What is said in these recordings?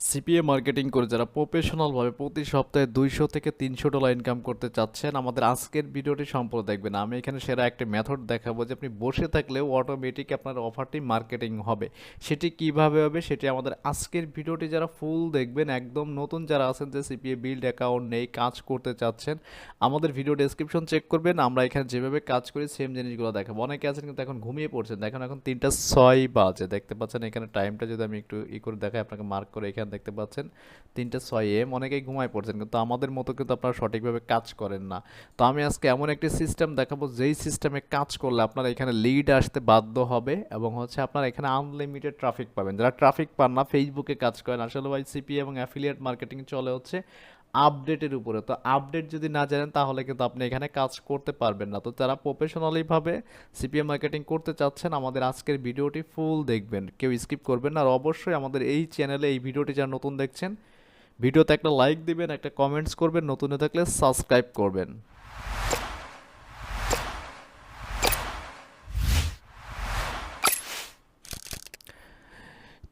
CPA marketing করে যারা প্রফেশনালভাবে প্রতি সপ্তাহে 200 থেকে $300 ইনকাম করতে চাচ্ছেন, আমাদের আজকের ভিডিওটি সম্পূর্ণ দেখবেন। আমি এখানে সেরা একটা মেথড দেখাবো যে আপনি বসে থাকলেও অটোমেটিক আপনার অফারটি মার্কেটিং হবে। সেটি কিভাবে হবে সেটি আমাদের আজকের ভিডিওটি যারা ফুল দেখবেন, একদম নতুন যারা আছেন যে সিপিএ বিল্ড অ্যাকাউন্ট নেই, কাজ করতে চাচ্ছেন, আমাদের ভিডিও ডেসক্রিপশন চেক করবেন। আমরা এখানে যেভাবে কাজ করি সেম জিনিসগুলো দেখাবো। অনেকে আছেন কিন্তু এখন ঘুমিয়ে পড়ছেন, দেখেন এখন 3টা 6 বাজে, দেখতে পাচ্ছেন এখানে টাইমটা যদি আমি একটু করে দেখাই আপনাকে, মার্ক করে এখানে দেখতে পাচ্ছেন 3টা 6 AM। অনেকেই ঘুমায় পড়ছেন, কিন্তু আমাদের মতো কিন্তু আপনারা সঠিকভাবে কাজ করেন না। তো আমি আজকে এমন একটি সিস্টেম দেখাবো যেই সিস্টেমে কাজ করলে আপনার এখানে লিড আসতে বাধ্য হবে এবং হচ্ছে আপনারা এখানে আনলিমিটেড ট্রাফিক পাবেন। যারা ট্রাফিক পান না, ফেসবুকে কাজ করেন, আসলে ভাই সিপিএ এবং অ্যাফিলিয়েট মার্কেটিং চলে হচ্ছে আপডেটের উপরে। তো আপডেট যদি না জানেন তাহলে কিন্তু আপনি এখানে কাজ করতে পারবেন না। তো যারা প্রফেশনালিভাবে সিপিএ মার্কেটিং করতে চাচ্ছেন, আমাদের আজকের ভিডিওটি ফুল দেখবেন, কেউ স্কিপ করবেন না। আর অবশ্যই আমাদের এই চ্যানেলে এই ভিডিওটি যারা নতুন দেখছেন, ভিডিওতে একটা লাইক দিবেন, একটা কমেন্টস করবেন, নতুন হয়ে থাকলে সাবস্ক্রাইব করবেন।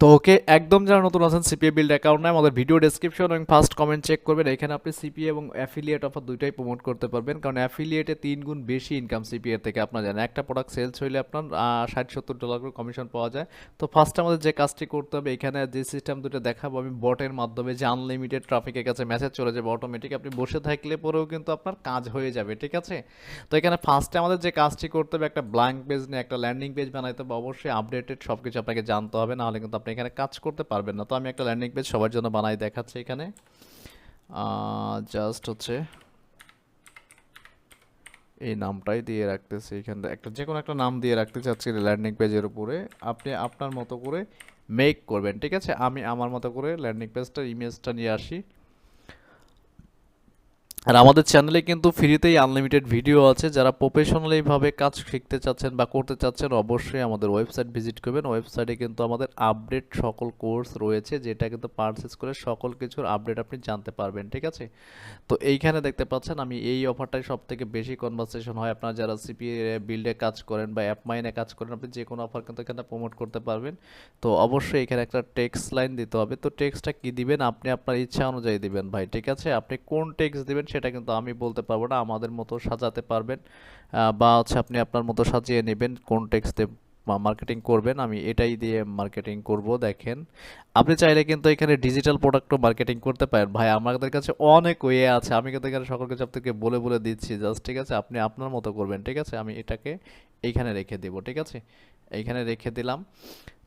তো ওকে, একদম যারা নতুন আছেন সিপিএ বিল্ড অ্যাকাউন্ট নাই, আমাদের ভিডিও ডেসক্রিপশন এবং ফার্স্ট কমেন্ট চেক করবেন। এখানে আপনি সিপিএ এবং অ্যাফিলিয়েট অফার দুইটাই প্রমোট করতে পারবেন, কারণ অ্যাফিলিয়েটে 3 গুণ বেশি ইনকাম সিপিএ থেকে। আপনার জানেন একটা প্রোডাক্ট সেলস হইলে আপনার $60-70 করে কমিশন পাওয়া যায়। তো ফার্স্ট আমাদের যে কাজটি করতে হবে, এখানে যে সিস্টেম দুটো দেখাবো আমি বটের মাধ্যমে, যে আনলিমিটেড ট্রাফিকের কাছে মেসেজ চলে যাবে অটোমেটিক, আপনি বসে থাকলে পরেও কিন্তু আপনার কাজ হয়ে যাবে, ঠিক আছে? তো এখানে ফার্স্টে আমাদের যে কাজটি করতে হবে, একটা ব্ল্যাঙ্ক পেজ নিয়ে একটা ল্যান্ডিং পেজ বানাইতে হবে। অবশ্যই আপডেটেড সব কিছু আপনাকে জানতে হবে, নাহলে কিন্তু আপনি এখানে কাজ করতে পারবেন না। তো আমি একটা ল্যান্ডিং পেজ সবার জন্য বানাই দেখাচ্ছি। এখানে জাস্ট হচ্ছে এই নামটাই দিয়ে রাখতেছি, এখানে একটা যে কোনো একটা নাম দিয়ে রাখতে চাচ্ছি ল্যান্ডিং পেজের উপরে। আপনি আপনার মতো করে মেক করবেন, ঠিক আছে? আমি আমার মতো করে ল্যান্ডিং পেজটার ইমেজটা নিয়ে আসি। আর আমাদের চ্যানেলে কিন্তু ফ্রিতেই আনলিমিটেড ভিডিও আছে। যারা প্রফেশনালিভাবে কাজ শিখতে চাচ্ছেন বা করতে চাচ্ছেন, অবশ্যই আমাদের ওয়েবসাইট ভিজিট করবেন। ওয়েবসাইটে কিন্তু আমাদের আপডেট সকল কোর্স রয়েছে, যেটা কিন্তু পারচেস করে সকল কিছুর আপডেট আপনি জানতে পারবেন, ঠিক আছে? তো এইখানে দেখতে পাচ্ছেন আমি এই অফারটাই সব থেকে বেশি কনভারসেশন হয়। আপনারা যারা সিপিএ বিল্ডে কাজ করেন বা অ্যাপ মাইনে কাজ করেন, আপনি যে কোনো অফার কিন্তু এখানে প্রমোট করতে পারবেন। তো অবশ্যই এখানে একটা টেক্সট লাইন দিতে হবে। তো টেক্সটটা কি দিবেন, আপনি আপনার ইচ্ছা অনুযায়ী দিবেন ভাই, ঠিক আছে? আপনি কোন টেক্সট দিবেন সেটা কিন্তু আমি বলতে পারবো না, আমাদের মতো সাজাতে পারবেন। বা হচ্ছে আপনি আপনার মতো সাজিয়ে নেবেন কোন টেক্সটে মার্কেটিং করবেন। আমি এটাই দিয়ে মার্কেটিং করব। দেখেন, আপনি চাইলে কিন্তু এখানে ডিজিটাল প্রোডাক্টও মার্কেটিং করতে পারেন ভাই, আমাদের কাছে অনেক ওয়ে আছে। আমি কিন্তু এখানে সকল কিছু আপনাকে বলে বলে দিচ্ছি জাস্ট, ঠিক আছে? আপনি আপনার মতো করবেন, ঠিক আছে? আমি এটাকে এইখানে রেখে দেব, ঠিক আছে? এইখানে রেখে দিলাম।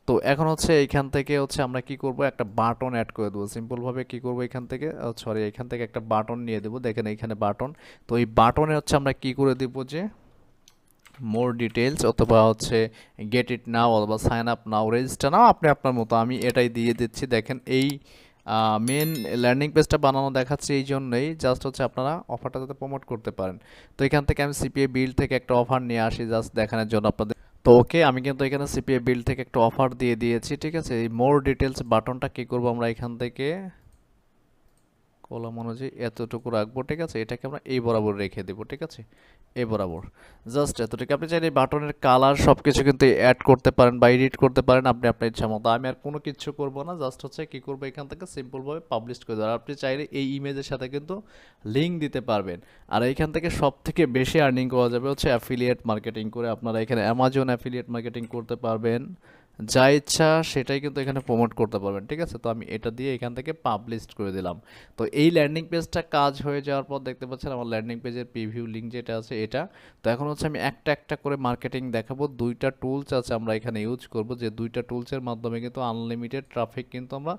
তো এখন হচ্ছে এইখান থেকে হচ্ছে আমরা কি করব, একটা বাটন অ্যাড করে দেবো। সিম্পলভাবে কি করব, এখান থেকে সরি এখান থেকে একটা বাটন নিয়ে দেবো। দেখেন এইখানে বাটন। তো এই বাটনে হচ্ছে আমরা কি করে দেব, যে মোর ডিটেলস অথবা হচ্ছে গেট ইট নাও অথবা sign up now, register now, আপনি আপনার মতো। আমি এটাই দিয়ে দিচ্ছি। দেখেন এই মেন ল্যান্ডিং পেজটা বানানো দেখাচ্ছে এই জন্যই, জাস্ট হচ্ছে আপনারা অফারটা যাতে প্রমোট করতে পারেন। তো এখান থেকে আমি সিপিএ বিল্ড থেকে একটা অফার নিয়ে আসি জাস্ট দেখানোর জন্য আপনাদের। তো ওকে, আমি কিন্তু এখানে সিপিএ বিল্ড থেকে একটা অফার দিয়ে দিয়েছি, ঠিক আছে? এই মোর ডিটেলস বাটনটা কি করব, আমরা এখান থেকে কলাম অনুযায়ী এতটুকু রাখবো, ঠিক আছে? এটাকে আমরা এই বরাবর রেখে দেবো, ঠিক আছে? এই বরাবর জাস্ট এতটুকু। আপনি চাইলে বাটনের কালার সব কিছু কিন্তু অ্যাড করতে পারেন বা এডিট করতে পারেন আপনি আপনার ইচ্ছা মতো। আমি আর কোনো কিছু করব না, জাস্ট হচ্ছে কি করবো, এখান থেকে সিম্পলভাবে পাবলিশ করে দেবো। আর আপনি চাইলে এই ইমেজের সাথে কিন্তু লিঙ্ক দিতে পারবেন। আর এইখান থেকে সব থেকে বেশি আর্নিং করা যাবে হচ্ছে অ্যাফিলিয়েট মার্কেটিং করে। আপনারা এখানে অ্যামাজন অ্যাফিলিয়েট মার্কেটিং করতে পারবেন, যা ইচ্ছা সেটাই কিন্তু এখানে প্রমোট করতে পারবেন, ঠিক আছে? তো আমি এটা দিয়ে এখান থেকে পাবলিশ করে দিলাম। তো এই ল্যান্ডিং পেজটা কাজ হয়ে যাওয়ার পর দেখতে পাচ্ছেন আমার ল্যান্ডিং পেজের প্রিভিউ লিঙ্ক যেটা আছে এটা। তো এখন হচ্ছে আমি একটা একটা করে মার্কেটিং দেখাবো। দুইটা টুলস আছে আমরা এখানে ইউজ করব, যে দুইটা টুলসের মাধ্যমে কিন্তু আনলিমিটেড ট্রাফিক কিন্তু আমরা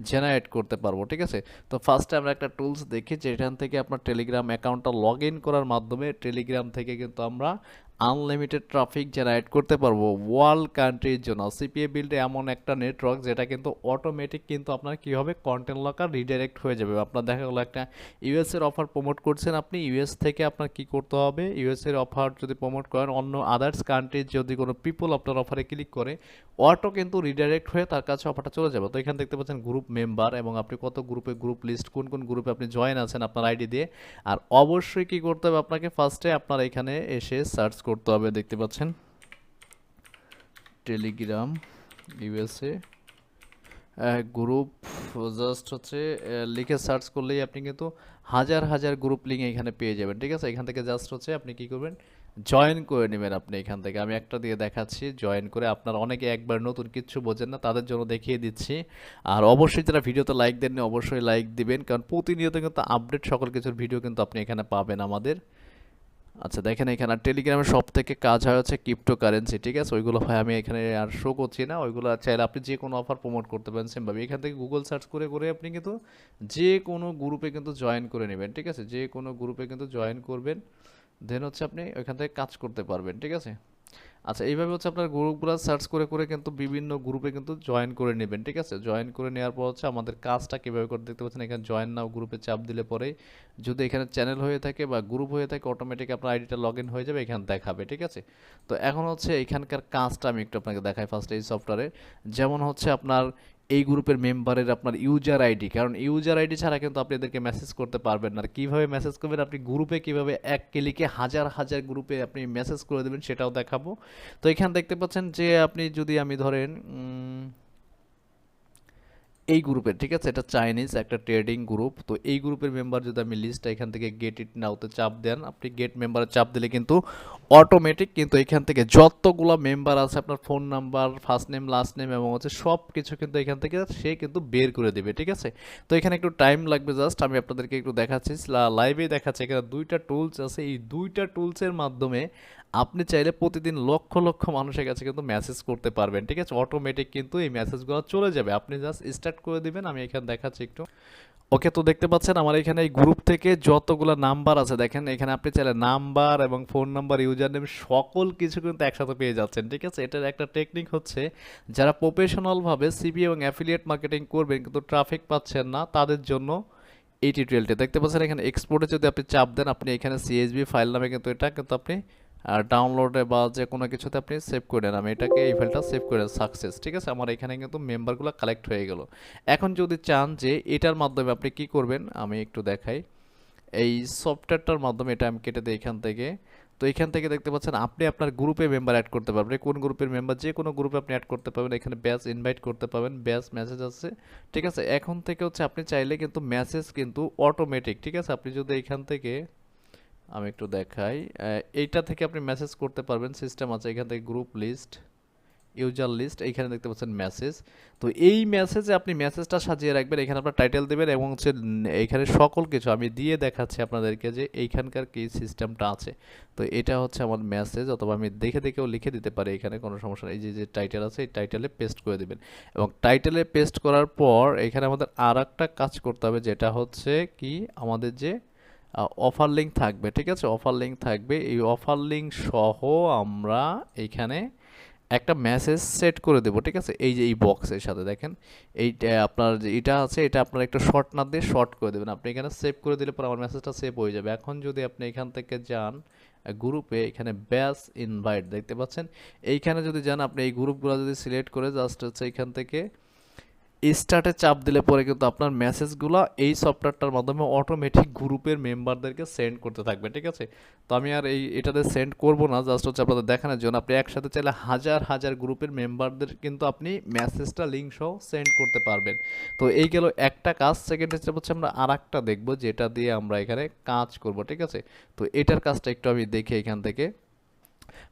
জেনারেট করতে পারবো, ঠিক আছে? তো ফার্স্টে আমরা একটা টুলস দেখি, যেখান থেকে আপনার টেলিগ্রাম অ্যাকাউন্টটা লগ ইন করার মাধ্যমে টেলিগ্রাম থেকে কিন্তু আমরা আনলিমিটেড ট্রাফিক জেনারেট করতে পারবো ওয়ার্ল্ড কান্ট্রির জন্য। সিপিএ বিল্ডে এমন একটা নেটওয়ার্ক যেটা কিন্তু অটোমেটিক কিন্তু আপনার কি হবে, কন্টেন্ট লকার রিডাইরেক্ট হয়ে যাবে। আপনার দেখা গেলো একটা ইউএস এর অফার প্রমোট করছেন আপনি, ইউএস থেকে আপনার কি করতে হবে, ইউএস এর অফার যদি প্রমোট করেন, অন্য আদার্স কান্ট্রির যদি কোনো পিপল আপনার অফারে ক্লিক করে, অটো কিন্তু রিডাইরেক্ট হয়ে তার কাছে অফারটা চলে যাবে। তো এখানে দেখতে পাচ্ছেন গ্রুপ মেম্বার এবং আপনি কত গ্রুপে গ্রুপ লিস্ট, কোন কোন গ্রুপে আপনি জয়েন আছেন আপনার আইডি দিয়ে। আর অবশ্যই কি করতে হবে, আপনাকে ফার্স্টে আপনার এখানে এসে সার্চ করতে হবে। দেখতে পাচ্ছেন টেলিগ্রাম ইউএসএ গ্রুপ জাস্ট হচ্ছে লিখে সার্চ করলেই আপনি কিন্তু হাজার হাজার গ্রুপ লিঙ্ক এখানে পেয়ে যাবেন, ঠিক আছে। এখান থেকে জাস্ট হচ্ছে আপনি কি করবেন, জয়েন করে নেবেন। আপনি এখান থেকে আমি একটা দিয়ে দেখাচ্ছি, জয়েন করে আপনার অনেকে একবার নতুন কিচ্ছু বোঝেন না, তাদের জন্য দেখিয়ে দিচ্ছি। আর অবশ্যই যারা ভিডিওতে লাইক দেননি অবশ্যই লাইক দিবেন, কারণ প্রতিনিয়ত কিন্তু আপডেট সকল কিছুর ভিডিও কিন্তু আপনি এখানে পাবেন আমাদের। আচ্ছা দেখেন এখানে টেলিগ্রামের সব থেকে কাজ হয় হচ্ছে ক্রিপ্টোকারেন্সি, ঠিক আছে। ওইগুলো ভাই আমি এখানে আর শো করছি না, ওইগুলো চাইলে আপনি যে কোনো অফার প্রমোট করতে পারেন সেমভাবে। এখান থেকে গুগল সার্চ করে করে আপনি কিন্তু যে কোনো গ্রুপে কিন্তু জয়েন করে নেবেন, ঠিক আছে। যে কোনো গ্রুপে কিন্তু জয়েন করবেন, দেন হচ্ছে আপনি ওইখান থেকে কাজ করতে পারবেন, ঠিক আছে। আচ্ছা এইভাবে হচ্ছে আপনার গ্রুপগুলো সার্চ করে করে কিন্তু বিভিন্ন গ্রুপে কিন্তু জয়েন করে নেবেন, ঠিক আছে। জয়েন করে নেওয়ার পর হচ্ছে আমাদের কাজটা কীভাবে করে দেখতে পাচ্ছেন, এখানে জয়েন নাও গ্রুপে চাপ দিলে পরেই যদি এখানে চ্যানেল হয়ে থাকে বা গ্রুপ হয়ে থাকে অটোমেটিক আপনার আইডিটা লগ ইন হয়ে যাবে, এখানে দেখাবে, ঠিক আছে। তো এখন হচ্ছে এখানকার কাজটা আমি একটু আপনাকে দেখাই ফার্স্টে এই সফটওয়্যারে। যেমন হচ্ছে আপনার এই গ্রুপের মেম্বারের আপনার ইউজার আইডি, কারণ ইউজার আইডি ছাড়া কিন্তু আপনি এদেরকে মেসেজ করতে পারবেন না। আর কীভাবে মেসেজ করবেন, আপনি গ্রুপে কীভাবে এক ক্লিকে হাজার হাজার গ্রুপে আপনি মেসেজ করে দেবেন সেটাও দেখাবো। তো এখানে দেখতে পাচ্ছেন যে আপনি যদি আমি ধরেন এই গ্রুপের, ঠিক আছে, এটা চাইনিজ একটা ট্রেডিং গ্রুপ। তো এই গ্রুপের মেম্বার যদি আমি লিস্ট এখান থেকে গেট ইট নাওতে চাপ দেন, আপনি গেট মেম্বারে চাপ দিলে কিন্তু অটোমেটিক কিন্তু এখান থেকে যতগুলো মেম্বার আছে আপনার phone number, first name, last name এবং হচ্ছে সব কিছু কিন্তু এখান থেকে সে কিন্তু বের করে দেবে, ঠিক আছে। তো এখানে একটু টাইম লাগবে, জাস্ট আমি আপনাদেরকে একটু দেখাচ্ছি, লাইভে দেখাচ্ছি। এখানে দুইটা টুলস আছে, এই দুইটা টুলসের মাধ্যমে আপনি চাইলে প্রতিদিন লক্ষ লক্ষ মানুষের কাছে কিন্তু মেসেজ করতে পারবেন, ঠিক আছে। অটোমেটিক কিন্তু এই মেসেজগুলো চলে যাবে, আপনি জাস্ট স্টার্ট করে দিবেন। আমি এখানে দেখাচ্ছি একটু। ওকে, তো দেখতে পাচ্ছেন আমার এখানে এই গ্রুপ থেকে যতগুলো নাম্বার আছে দেখেন, এখানে আপনি চাইলে নাম্বার এবং ফোন নাম্বার, ইউজার নেম সকল কিছু কিন্তু একসাথে পেয়ে যাচ্ছেন, ঠিক আছে। এটার একটা টেকনিক হচ্ছে যারা প্রফেশনালভাবে সিপিএ এবং অ্যাফিলিয়েট মার্কেটিং করবেন কিন্তু ট্রাফিক পাচ্ছেন না, তাদের জন্য এই টিউটোরিয়ালটি দেখতে পাচ্ছেন। এখানে এক্সপোর্টে যদি আপনি চাপ দেন, আপনি এখানে সিএসভি ফাইল নামে কিন্তু এটা কিন্তু আপনি ডাউনলোডে বা যে কোনো কিছুতে আপনি সেভ করে নেন। আমি এটাকে এই ফাইলটা সেভ করে সাকসেস, ঠিক আছে। আমার এখানে কিন্তু মেম্বারগুলো কালেক্ট হয়ে গেল। এখন যদি চান যে এটার মাধ্যমে আপনি কি করবেন, আমি একটু দেখাই। এই সফটওয়্যারটার মাধ্যমে এটা আমি কেটে দিই এখান থেকে। তো এখান থেকে দেখতে পাচ্ছেন আপনি আপনার গ্রুপে মেম্বার অ্যাড করতে পারবেন, কোন গ্রুপের মেম্বার, যে কোনো গ্রুপে আপনি অ্যাড করতে পারবেন। এখানে ব্যাচ ইনভাইট করতে পারবেন, ব্যাচ মেসেজ আছে, ঠিক আছে। এখন থেকে হচ্ছে আপনি চাইলে কিন্তু মেসেজ কিন্তু অটোমেটিক, ঠিক আছে। আপনি যদি এখান থেকে আমি একটু দেখাই, এইটা থেকে আপনি মেসেজ করতে পারবেন, সিস্টেম আছে এখান থেকে গ্রুপ লিস্ট, ইউজার লিস্ট, এইখানে দেখতে পাচ্ছেন মেসেজ। তো এই মেসেজে আপনি মেসেজটা সাজিয়ে রাখবেন, এখানে আপনার টাইটেল দেবেন এবং হচ্ছে এইখানে সকল কিছু আমি দিয়ে দেখাচ্ছি আপনাদেরকে যে এইখানকার কি সিস্টেমটা আছে। তো এটা হচ্ছে আমার মেসেজ, অথবা আমি দেখে দেখেও লিখে দিতে পারি, এখানে কোনো সমস্যা নেই। এই যে যে টাইটেল আছে এই টাইটেলে পেস্ট করে দেবেন, এবং টাইটেলে পেস্ট করার পর এখানে আমাদের আর একটা কাজ করতে হবে, যেটা হচ্ছে কি আমাদের যে অফার লিঙ্ক থাকবে, ঠিক আছে। অফার লিঙ্ক থাকবে, এই অফার লিঙ্ক সহ আমরা এইখানে একটা মেসেজ সেট করে দেবো, ঠিক আছে। এই যে এই বক্সের সাথে দেখেন এইটা আপনার যে এটা আছে, এটা আপনার একটা শর্ট না দিয়ে শর্ট করে দেবেন। আপনি এখানে সেভ করে দিলে পরে আমার মেসেজটা সেভ হয়ে যাবে। এখন যদি আপনি এখান থেকে যান গ্রুপে, এখানে ব্যাচ ইনভাইট দেখতে পাচ্ছেন, এইখানে যদি যান আপনি এই গ্রুপগুলো যদি সিলেক্ট করে জাস্ট হচ্ছে এখান থেকে স্টার্টে চাপ দিলে পরে কিন্তু আপনার মেসেজগুলো এই সফটওয়্যারটার মাধ্যমে অটোমেটিক গ্রুপের মেম্বারদেরকে সেন্ড করতে থাকবে, ঠিক আছে। তো আমি আর এটাতে সেন্ড করব না, জাস্ট হচ্ছে আপনাদের দেখানোর জন্য। আপনি একসাথে চাইলে হাজার হাজার গ্রুপের মেম্বারদের কিন্তু আপনি মেসেজটা লিঙ্ক সহ সেন্ড করতে পারবেন। তো এই গেল একটা কাজ। সেকেন্ড স্টেপ হচ্ছে আমরা আর একটা দেখবো, যেটা দিয়ে আমরা এখানে কাজ করব, ঠিক আছে। তো এটার কাজটা একটু আমি দেখি এখান থেকে।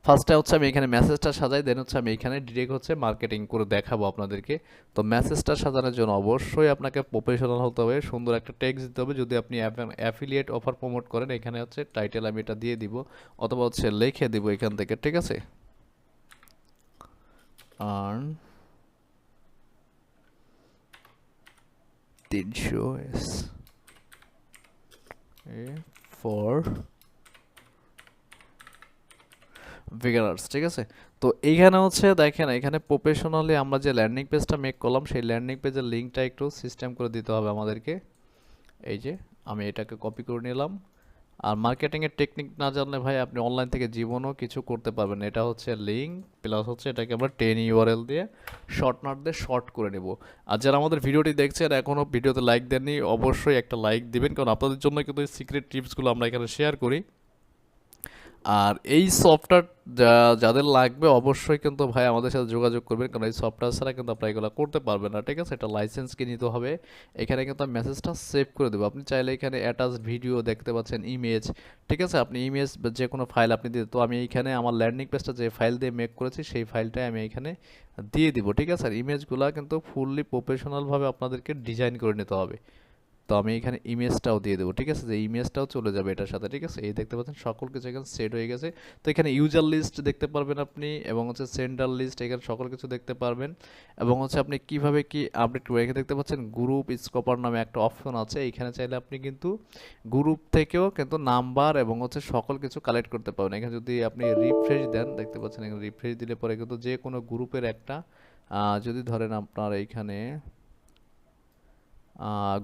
ফার্স্টে হচ্ছে আমি এখানে মেসেজটা সাজাই, দেন হচ্ছে আমি এখানে ডিরেক্ট হচ্ছে মার্কেটিং করে দেখাবো আপনাদেরকে। তো মেসেজটা সাজানোর জন্য অবশ্যই আপনাকে প্রফেশনাল হতে হবে, সুন্দর একটা টেক্সট দিতে হবে। যদি আপনি অ্যাফিলিয়েট অফার প্রমোট করেন, এখানে হচ্ছে টাইটেল আমি এটা দিয়ে দিব, অথবা হচ্ছে লিখে দিব এখান থেকে, ঠিক আছে। আর্ন 300 ফর বিগিনার্স, ঠিক আছে। তো এইখানে হচ্ছে দেখেন, এখানে প্রফেশনালি আমরা যে ল্যান্ডিং পেজটা মেক করলাম, সেই ল্যান্ডিং পেজের লিঙ্কটা একটু সিস্টেম করে দিতে হবে আমাদেরকে। এই যে আমি এটাকে কপি করে নিলাম। আর মার্কেটিংয়ের টেকনিক না জানলে ভাই আপনি অনলাইন থেকে জীবনও কিছু করতে পারবেন না। এটা হচ্ছে লিঙ্ক প্লাস হচ্ছে এটাকে আমরা 10 ইউআরএল দিয়ে শর্ট নোট দিয়ে শর্ট করে নেব। আর যারা আমাদের ভিডিওটি দেখছেন এখনও ভিডিওতে লাইক দেননি, অবশ্যই একটা লাইক দিবেন, কারণ আপনাদের জন্য কিন্তু এই সিক্রেট টিপসগুলো আমরা এখানে শেয়ার করি। আর এই সফটওয়্যার যাদের লাগবে অবশ্যই কিন্তু ভাই আমাদের সাথে যোগাযোগ করবেন, কারণ এই সফটওয়্যার ছাড়া কিন্তু আপনারা এগুলো করতে পারবেন না, ঠিক আছে? এটা লাইসেন্স কিনে নিতে হবে। এখানে কিন্তু আমি মেসেজটা সেভ করে দেবো। আপনি চাইলে এখানে অ্যাটাচ ভিডিও দেখতে পাচ্ছেন, ইমেজ, ঠিক আছে? আপনি ইমেজ বা যে কোনো ফাইল আপনি দিয়ে, তো আমি এইখানে আমার ল্যান্ডিং পেজটা যে ফাইল দিয়ে মেক করেছি সেই ফাইলটাই আমি এখানে দিয়ে দিব, ঠিক আছে? আর ইমেজগুলো কিন্তু ফুললি প্রফেশনালভাবে আপনাদেরকে ডিজাইন করে নিতে হবে। তো আমি এখানে ইমেজটাও দিয়ে দেবো, ঠিক আছে? যে ইমেজটাও চলে যাবে এটার সাথে, ঠিক আছে? এই দেখতে পাচ্ছেন সকল কিছু এখানে সেট হয়ে গেছে। তো এখানে ইউজার লিস্ট দেখতে পারবেন আপনি, এবং হচ্ছে সেন্ডার লিস্ট, এখানে সকল কিছু দেখতে পারবেন। এবং হচ্ছে আপনি কিভাবে কি আপডেট করবেন, এখানে দেখতে পাচ্ছেন গ্রুপ স্কপার নামে একটা অপশন আছে। এখানে চাইলে আপনি কিন্তু গ্রুপ থেকেও কিন্তু নাম্বার এবং হচ্ছে সকল কিছু কালেক্ট করতে পারবেন। এখানে যদি আপনি রিফ্রেশ দেন, দেখতে পাচ্ছেন এখানে রিফ্রেশ দিলে পরে কিন্তু যে কোনো গ্রুপের একটা যদি ধরেন আপনার এইখানে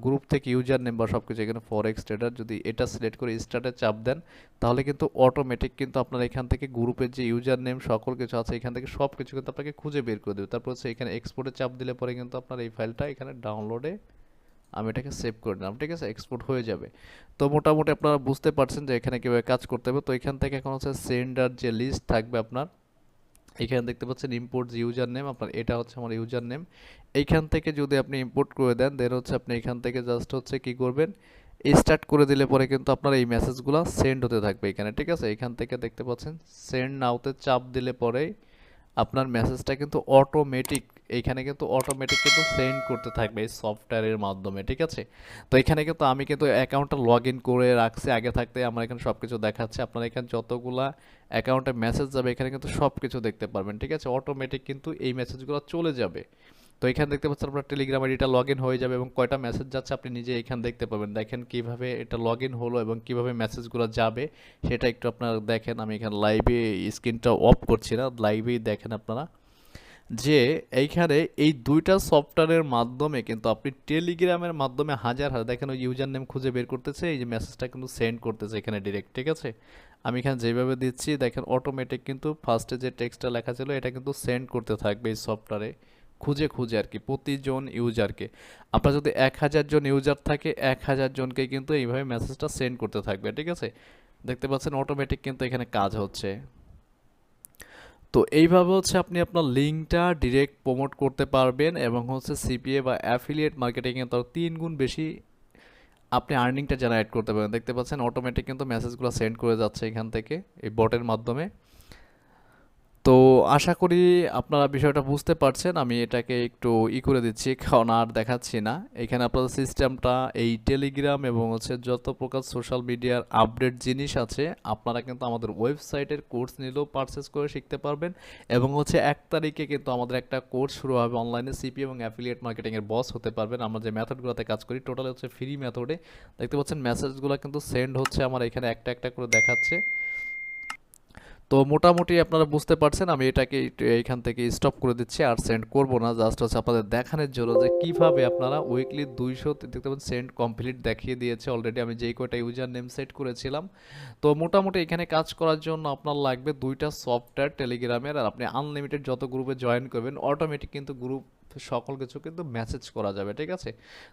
গ্রুপ থেকে ইউজার নেম বা সব কিছু এখানে ফরেক্স ট্রেডার, যদি এটা সিলেক্ট করে স্টার্টে চাপ দেন তাহলে কিন্তু অটোমেটিক কিন্তু আপনার এখান থেকে গ্রুপের যে ইউজার নেম সকল কিছু আছে এখান থেকে সব কিছু কিন্তু আপনাকে খুঁজে বের করে দেবে। তারপর হচ্ছে এখানে এক্সপোর্টে চাপ দিলে পরে কিন্তু আপনার এই ফাইলটা এখানে ডাউনলোডে আমি এটাকে সেভ করে নিলাম, ঠিক আছে? এক্সপোর্ট হয়ে যাবে। তো মোটামুটি আপনারা বুঝতে পারছেন যে এখানে কীভাবে কাজ করতে হবে। তো এখান থেকে এখন হচ্ছে সেন্ডার যে লিস্ট থাকবে আপনার, এখানে দেখতে পাচ্ছেন ইম্পোর্ট ইউজার নেম, আপনার এটা হচ্ছে আমার ইউজার নেম। এইখান থেকে যদি আপনি ইম্পোর্ট করে দেন দেন হচ্ছে আপনি এখান থেকে জাস্ট হচ্ছে কি করবেন, স্টার্ট করে দিলে পরে কিন্তু আপনার এই মেসেজগুলো সেন্ড হতে থাকবে এখানে, ঠিক আছে? এখান থেকে দেখতে পাচ্ছেন সেন্ড নাওতে চাপ দিলে পরেই আপনার মেসেজটা কিন্তু অটোমেটিক এইখানে কিন্তু অটোমেটিক কিন্তু সেন্ড করতে থাকবে এই সফটওয়্যারের মাধ্যমে, ঠিক আছে? তো এখানে কিন্তু আমি কিন্তু অ্যাকাউন্টটা লগ ইন করে রাখছি আগে থাকতে, আমার এখানে সব কিছু দেখাচ্ছে। আপনার এখানে যতগুলা অ্যাকাউন্টে মেসেজ যাবে এখানে কিন্তু সব কিছু দেখতে পারবেন, ঠিক আছে? অটোমেটিক কিন্তু এই মেসেজগুলো চলে যাবে। তো এখানে দেখতে পাচ্ছেন আপনার টেলিগ্রাম আইডিটা লগ ইন হয়ে যাবে এবং কয়টা মেসেজ যাচ্ছে আপনি নিজে এখানে দেখতে পাবেন। দেখেন কিভাবে এটা লগ ইন হলো এবং কিভাবে মেসেজগুলো যাবে সেটা একটু আপনারা দেখেন। আমি এখানে লাইভে স্ক্রিনটা অফ করছি না, লাইভেই দেখেন আপনারা যে এইখানে এই দুইটা সফটওয়্যারের মাধ্যমে কিন্তু আপনি টেলিগ্রামের মাধ্যমে হাজার হাজার, দেখেন ওই ইউজার নেম খুঁজে বের করতেছে, এই যে মেসেজটা কিন্তু সেন্ড করতেছে এখানে ডিরেক্ট, ঠিক আছে? আমি এখানে যেভাবে দিচ্ছি দেখেন অটোমেটিক কিন্তু ফার্স্টে যে টেক্সটটা লেখা ছিল এটা কিন্তু সেন্ড করতে থাকবে এই সফটওয়্যারে, খুঁজে খুঁজে আর কি, প্রতিজন ইউজারকে। আপনার যদি 1000 জন ইউজার থাকে 1000 জনকে কিন্তু এইভাবে মেসেজটা সেন্ড করতে থাকবে, ঠিক আছে? দেখতে পাচ্ছেন অটোমেটিক কিন্তু এখানে কাজ হচ্ছে। তো এইভাবে হচ্ছে আপনি আপনার লিঙ্কটা ডিরেক্ট প্রমোট করতে পারবেন এবং হচ্ছে সিপিএ বা অ্যাফিলিয়েট মার্কেটিংয়ে তার 3 গুণ বেশি আপনি আর্নিংটা জেনারেট করতে পারবেন। দেখতে পাচ্ছেন অটোমেটিক কিন্তু মেসেজগুলো সেন্ড করে যাচ্ছে এখান থেকে এই বটের মাধ্যমে। তো আশা করি আপনারা বিষয়টা বুঝতে পারছেন। আমি এটাকে একটু করে দিচ্ছি, কারণ আর দেখাচ্ছি না। এখানে আপনাদের সিস্টেমটা এই টেলিগ্রাম এবং হচ্ছে যত প্রকার সোশ্যাল মিডিয়ার আপডেট জিনিস আছে আপনারা কিন্তু আমাদের ওয়েবসাইটের কোর্স নিলেও পারচেস করে শিখতে পারবেন। এবং হচ্ছে 1 তারিখে কিন্তু আমাদের একটা কোর্স শুরু হবে অনলাইনে, সিপি এবং অ্যাফিলিয়েট মার্কেটিংয়ের বস হতে পারবেন। আমরা যে মেথডগুলোতে কাজ করি টোটালি হচ্ছে ফ্রি মেথডে। দেখতে পাচ্ছেন মেসেজগুলো কিন্তু সেন্ড হচ্ছে আমার এখানে একটা একটা করে দেখাচ্ছে। তো মোটামুটি আপনারা বুঝতে পারছেন, আমি এটাকে এইখান থেকে স্টপ করে দিচ্ছি, আর সেন্ড করব না। জাস্ট হচ্ছে আপনাদের দেখানোর জন্য যে কিভাবে আপনারা উইকলি 200 দেখতে পাচ্ছেন সেন্ড কমপ্লিট দেখিয়ে দিয়েছে অলরেডি আমি যেই কয়টা ইউজার নেম সেট করেছিলাম। তো মোটামুটি এখানে কাজ করার জন্য আপনার লাগবে 2টা সফটওয়্যার টেলিগ্রামের, আর আপনি আনলিমিটেড যত গ্রুপে জয়েন করবেন অটোমেটিক কিন্তু গ্রুপ সকল কিছু কিন্তু মেসেজ করা যাবে, ঠিক আছে?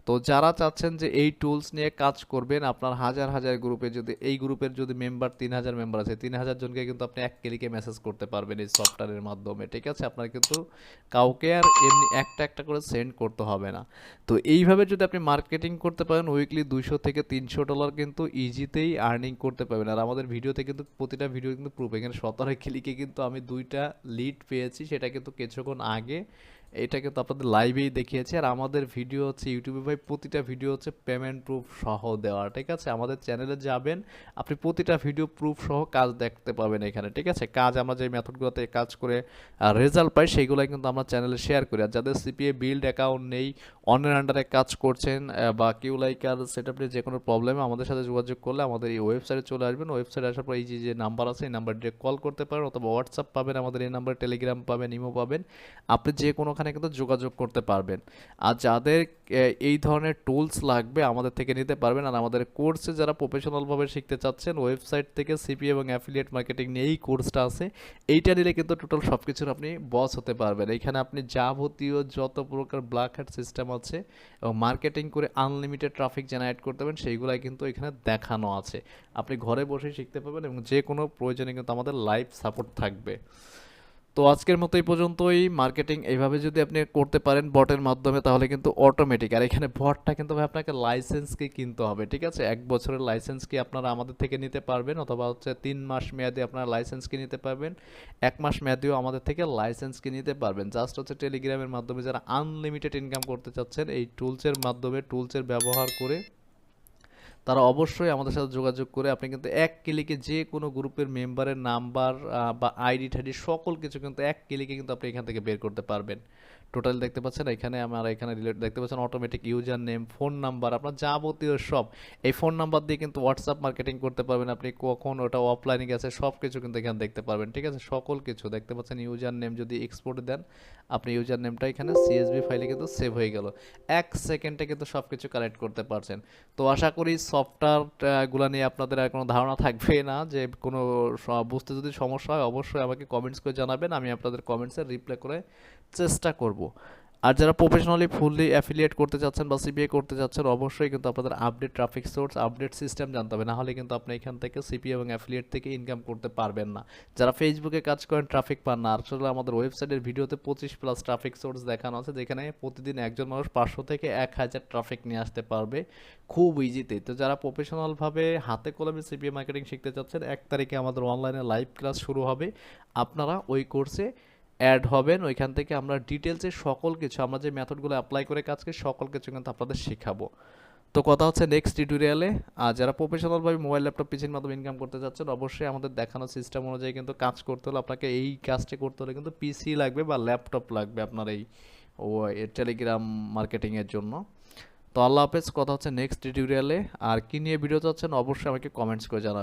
তো যারা চাচ্ছেন যে এই টুলস নিয়ে কাজ করবেন, আপনার হাজার হাজার গ্রুপে যদি এই গ্রুপের যদি মেম্বার 3000 মেম্বার আছে 3000 জনকে কিন্তু আপনি এক ক্লিকে মেসেজ করতে পারবেন এই সফটওয়্যারের মাধ্যমে, ঠিক আছে? আপনার কিন্তু কাউকে আর এমনি একটা একটা করে সেন্ড করতে হবে না। তো এইভাবে যদি আপনি মার্কেটিং করতে পারেন উইকলি 200 থেকে 300 ডলার কিন্তু ইজিতেই আর্নিং করতে পারবেন। আর আমাদের ভিডিওতে কিন্তু প্রতিটা ভিডিও কিন্তু প্রুফ, এখানে 17 ক্লিকে কিন্তু আমি 2টা লিড পেয়েছি, সেটা কিন্তু কিছুক্ষণ আগে এটা কিন্তু আপনাদের লাইভেই দেখিয়েছি। আর আমাদের ভিডিও হচ্ছে ইউটিউবে ভাই প্রতিটা ভিডিও হচ্ছে পেমেন্ট প্রুফ সহ দেওয়া, ঠিক আছে? আমাদের চ্যানেলে যাবেন আপনি প্রতিটা ভিডিও প্রুফ সহ কাজ দেখতে পাবেন এখানে, ঠিক আছে? কাজ আমরা যে মেথডগুলোতে কাজ করে রেজাল্ট পাই সেইগুলোই কিন্তু আমরা চ্যানেলে শেয়ার করি। আর যাদের সিপিএ বিল্ড অ্যাকাউন্ট নেই, অন্যের আন্ডারে কাজ করছেন বা কেউ লাইকার সেট আপনি যে কোনো প্রবলেমে আমাদের সাথে যোগাযোগ করলে আমাদের এই ওয়েবসাইটে চলে আসবেন। ওয়েবসাইটে আসার পর এই যে নাম্বার আছে এই নাম্বার দিয়ে কল করতে পারেন, অথবা হোয়াটসঅ্যাপ পাবেন আমাদের এই নাম্বারে, টেলিগ্রাম পাবেন, ইমো পাবেন। আপনি যে কোনোখানে ওখানে কিন্তু যোগাযোগ করতে পারবেন। আর যাদের এই ধরনের টুলস লাগবে আমাদের থেকে নিতে পারবেন। আর আমাদের কোর্সে যারা প্রফেশনালভাবে শিখতে চাচ্ছেন, ওয়েবসাইট থেকে সিপিএ এবং অ্যাফিলিয়েট মার্কেটিং নিয়ে এই কোর্সটা আছে, এইটা নিলে কিন্তু টোটাল সব কিছুর আপনি বস হতে পারবেন। এখানে আপনি যাবতীয় যত প্রকার ব্ল্যাক হ্যাট সিস্টেম আছে এবং মার্কেটিং করে আনলিমিটেড ট্রাফিক জেনারেট করতে পারবেন, সেইগুলাই কিন্তু এখানে দেখানো আছে। আপনি ঘরে বসেই শিখতে পারবেন এবং যে কোনো প্রয়োজনে কিন্তু আমাদের লাইভ সাপোর্ট থাকবে। তো আজকের মতো এই পর্যন্তই। মার্কেটিং এইভাবে যদি আপনি করতে পারেন বটের মাধ্যমে, তাহলে কিন্তু অটোমেটিক। আর এখানে বটটা কিন্তু ভাই আপনাকে লাইসেন্স কি কিনতে হবে, ঠিক আছে? 1 বছরের লাইসেন্স কি আপনারা আমাদের থেকে নিতে পারবেন, অথবা হচ্ছে 3 মাস মেয়াদি আপনারা লাইসেন্স কি নিতে পারবেন, 1 মাস মেয়াদিও আমাদের থেকে লাইসেন্স কি নিতে পারবেন। জাস্ট হচ্ছে টেলিগ্রামের মাধ্যমে যারা আনলিমিটেড ইনকাম করতে চাচ্ছেন, এই টুলসের মাধ্যমে টুলসের ব্যবহার করে তারা অবশ্যই আমাদের সাথে যোগাযোগ করে আপনি কিন্তু এক ক্লিকে যে কোনো গ্রুপের মেম্বারের নাম্বার বা আইডি টাইডি সকল কিছু কিন্তু এক ক্লিকে কিন্তু আপনি এখান থেকে বের করতে পারবেন। টোটাল দেখতে পাচ্ছেন এখানে, আমার এখানে রিলেট দেখতে পাচ্ছেন automatic user name, phone number, আপনার যাবতীয় সব এই ফোন নাম্বার দিয়ে কিন্তু হোয়াটসঅ্যাপ মার্কেটিং করতে পারবেন। আপনি কখন ওটা অফলাইনে গেছে সব কিছু কিন্তু এখানে দেখতে পারবেন, ঠিক আছে? সকল কিছু দেখতে পাচ্ছেন। ইউজার নেম যদি এক্সপোর্ট দেন, আপনি ইউজার নেমটা এখানে সিএসভি ফাইলে কিন্তু সেভ হয়ে গেল। 1 সেকেন্ডে কিন্তু সব কিছু কালেক্ট করতে পারছেন। তো আশা করি সফটওয়্যারগুলো নিয়ে আপনাদের আর কোনো ধারণা থাকবে না। যে কোনো বুঝতে যদি সমস্যা হয় অবশ্যই আমাকে কমেন্টস করে জানাবেন, আমি আপনাদের কমেন্টসে রিপ্লাই করে চেষ্টা করব। আর যারা প্রফেশনালি ফুললি অ্যাফিলিয়েট করতে চাচ্ছেন বা সিপিএ করতে চাচ্ছেন, অবশ্যই কিন্তু আপনাদের update traffic source, update system জানতে হবে, না হলে কিন্তু আপনি এখান থেকে সিপিএ এবং অ্যাফিলিয়েট থেকে ইনকাম করতে পারবেন না। যারা ফেসবুকে কাজ করেন ট্রাফিক পান না, আসলে আমাদের ওয়েবসাইটের ভিডিওতে 25+ ট্রাফিক সোর্স দেখানো আছে, যেখানে প্রতিদিন একজন মানুষ 500 থেকে 1000 ট্রাফিক নিয়ে আসতে পারবে খুব ইজিতে। তো যারা প্রফেশনালভাবে হাতে কলমে সিপিএ মার্কেটিং শিখতে চাচ্ছেন, 1 তারিখে আমাদের অনলাইনে লাইভ ক্লাস শুরু হবে। আপনারা ওই কোর্সে অ্যাড হবেন। ওইখান থেকে আমরা ডিটেলসে সকল কিছু, আমরা যে মেথডগুলো অ্যাপ্লাই করে কাজ করি সকল কিছু কিন্তু আপনাদের শেখাবো। তো কথা হচ্ছে নেক্সট টিউটোরিয়ালে। আর যারা প্রফেশনালভাবে মোবাইল ল্যাপটপ পিসির মাধ্যমে ইনকাম করতে চাচ্ছেন, অবশ্যই আমাদের দেখানো সিস্টেম অনুযায়ী কিন্তু কাজ করতে হলে, আপনাকে এই কাজটি করতে হলে কিন্তু পিসি লাগবে বা ল্যাপটপ লাগবে আপনার এই টেলিগ্রাম মার্কেটিংয়ের জন্য। তো আল্লাহ হাফেজ, কথা হচ্ছে নেক্সট টিউটোরিয়ালে। আর কি নিয়ে ভিডিও চাচ্ছেন অবশ্যই আমাকে কমেন্টস করে জানাবেন।